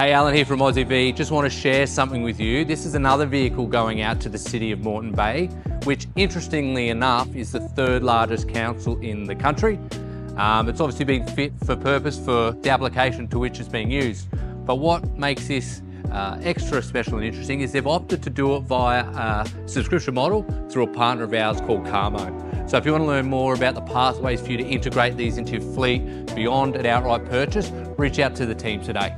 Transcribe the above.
Hey, Alan here from AUSEV. Just want to share something with you. This is another vehicle going out to the city of Moreton Bay, which interestingly enough is the third largest council in the country. It's obviously been fit for purpose for the application to which it's being used. But what makes this extra special and interesting is they've opted to do it via a subscription model through a partner of ours called Karmo. So if you want to learn more about the pathways for you to integrate these into your fleet beyond an outright purchase, reach out to the team today.